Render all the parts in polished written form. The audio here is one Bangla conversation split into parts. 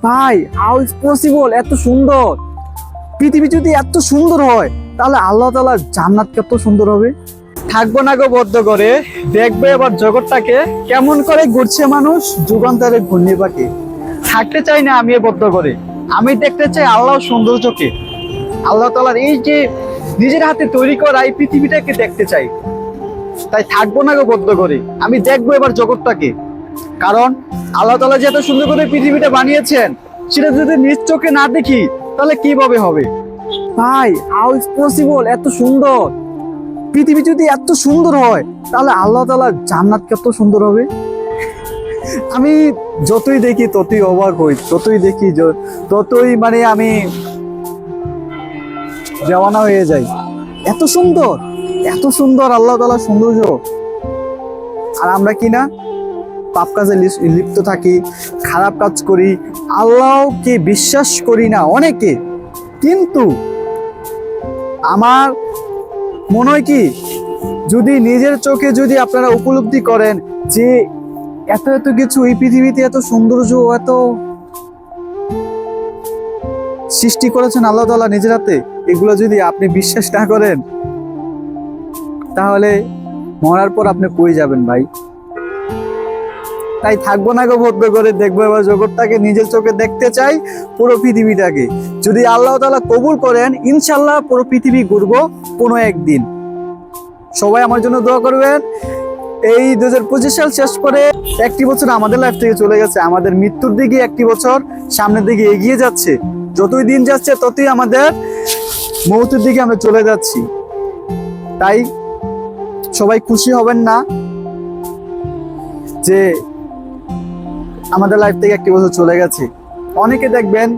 ভাই, হাউ ইজ পসিবল? এত সুন্দর পৃথিবী যদি এত সুন্দর হয়, তাহলে আল্লাহ তাআলার জান্নাত কত সুন্দর হবে। থাকবো না গো বদ্ধ করে, দেখবে এবার জগৎটাকে কেমন করে ঘুরছে মানুষ যুগান্তরে ঘূর্ণি পাখি। থাকতে চাই না আমি বদ্ধ করে, আমি দেখতে চাই আল্লাহর সৌন্দর্যকে, আল্লাহ তাআলার এই যে নিজের হাতে তৈরি করা এই পৃথিবীটাকে দেখতে চাই। তাই থাকবো না গো বদ্ধ করে, আমি দেখবো এবার জগৎটাকে। কারণ আল্লাহ তাআলা যে এত সুন্দর করে পৃথিবীটা বানিয়েছেন, সেটা যদি নিজ চোখে না দেখি তাহলে কিভাবে হবে। ভাই, হাউ ইজ পসিবল? এত সুন্দর পৃথিবী যদি এত সুন্দর হয়, তাহলে আল্লাহ তাআলার জান্নাত কত সুন্দর হবে। আমি যতই দেখি ততই অবাক হই, যতই দেখি ততই মানে আমি দেওয়ানা হয়ে যাই। এত সুন্দর, এত সুন্দর আল্লাহ তাআলার সৌন্দর্য, আর আমরা কি না পাপ কাজে লিপ্ত থাকি, খারাপ কাজ করি, আল্লাহকে বিশ্বাস করি না অনেকে। কিন্তু আমার মনে হয় কি, যদি নিজের চোখে যদি আপনারা উপলব্ধি করেন যে এত এত কিছু এই পৃথিবীতে, এত সৌন্দর্য, এত সৃষ্টি করেছেন আল্লাহ তাআলা নিজের হাতে, এগুলো যদি আপনি বিশ্বাস না করেন, তাহলে মরার পর আপনি কই যাবেন ভাই। তাই থাকবো না গো বদ্ধ করে, দেখবো এবার জগৎটাকে, নিজের চোখে দেখতে চাই পুরো পৃথিবীটাকে। যদি আল্লাহ তাআলা কবুল করেন, ইনশাল্লাহ পুরো পৃথিবী ঘুরবো কোনো একদিন। সবাই আমার জন্য দোয়া করবেন। এই 2025 সাল শেষ করে একটি বছর আমাদের লাইফ থেকে চলে গেছে, আমাদের মৃত্যুর দিকে একটি বছর সামনের দিকে এগিয়ে যাচ্ছে। যতই দিন যাচ্ছে ততই আমাদের মৌতের দিকে আমরা চলে যাচ্ছি। তাই সবাই খুশি হবেন না যে আমাদের লাইফ থেকে একটি বছর চলে গেছে। অনেকে দেখবেন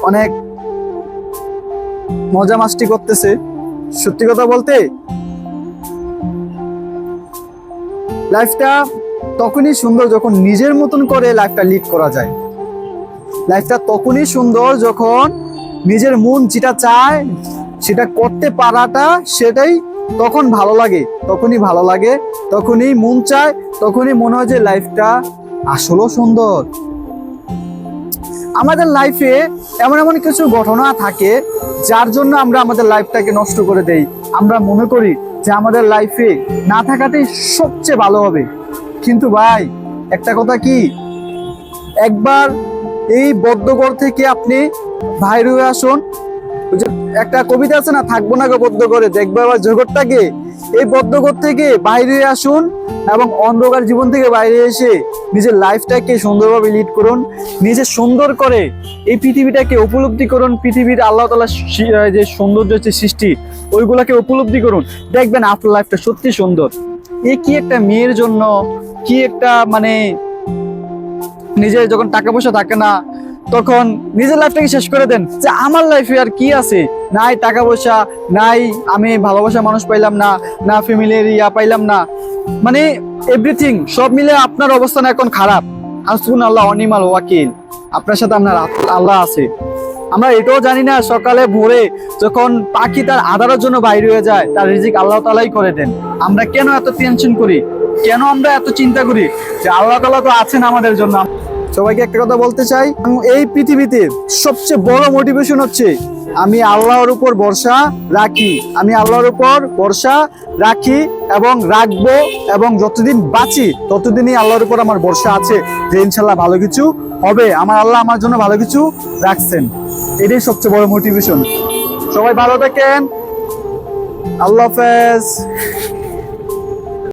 অনেক মজা মাস্তি করতেছে। সত্যি কথা বলতে, লাইফটা তখনই সুন্দর যখন নিজের মতন করে লাইফটা লিড করা যায়। লাইফটা তখনই সুন্দর যখন নিজের মন যেটা চায় সেটা করতে পারাটা, সেটাই তখন ভালো লাগে, তখনই ভালো লাগে, তখনই মন চায়, তখনই মনে হয় যে লাইফটা আসলেও সুন্দর। আমাদের লাইফে এমন এমন কিছু ঘটনা থাকে যার জন্য আমরা আমাদের লাইফটাকে নষ্ট করে দেই। আমরা মনে করি যে আমাদের লাইফে না থাকাটাই সবচেয়ে ভালো হবে। কিন্তু ভাই, একটা কথা কি, একবার এই বদ্ধঘর থেকে আপনি বাইরে হয়ে আসুন। একটা কবিতা আছে না, থাকবো না গো বদ্ধ করে, দেখবো আবার জগৎটাকে। এই বদ্ধঘর থেকে বাইরে হয়ে আসুন এবং অন্ধকার জীবন থেকে বাইরে এসে নিজের লাইফটাকে সুন্দরভাবে লিড করুন। নিজে সুন্দর করে এই পৃথিবীটাকে উপলব্ধি করুন। পৃথিবীর আল্লাহ তাআলার যে সৌন্দর্য হচ্ছে সৃষ্টি, ওইগুলাকে উপলব্ধি করুন। দেখবেন আপনার লাইফটা সত্যি সুন্দর। কি একটা মেয়ের জন্য, কি একটা মানে নিজের যখন টাকা পয়সা থাকে না, তখন নিজের লাইফটাকে শেষ করে দেন যে আমার লাইফে আর কি আছে, নাই টাকা পয়সা, নাই আমি ভালোবাসা মানুষ পাইলাম না, না ফ্যামিলির ইয়া পাইলাম না, মানে এভরিথিং সব মিলে আপনার অবস্থান এখন খারাপ। হাসবুনাল্লাহ ওয়া নি'মাল ওয়াকিল, আপনার সাথে আপনার আল্লাহ আছে। আমরা এটাও জানি না সকালে ভোরে যখন পাখি তার আদারের জন্য বাইরে হয়ে যায়, তার রিজিক আল্লাহ তাআলাই করে দেন। আমরা কেন এত টেনশন করি, কেন আমরা এত চিন্তা করি যে আল্লাহ তাআলা তো আছেন আমাদের জন্য। সবাইকে একটা কথা বলতে চাই, এই পৃথিবীতে সবচেয়ে বড় মোটিভেশন হচ্ছে আমি আল্লাহর উপর ভরসা রাখি, আমি আল্লাহর উপর ভরসা রাখি এবং রাখবো, এবং যতদিন বাঁচি ততদিনই আল্লাহর উপর আমার ভরসা আছে যে ইনশাল্লাহ ভালো কিছু হবে। আমার আল্লাহ আমার জন্য ভালো কিছু রাখছেন, এটাই সবচেয়ে বড় মোটিভেশন। সবাই ভালো থাকেন, আল্লাহ হাফেজ।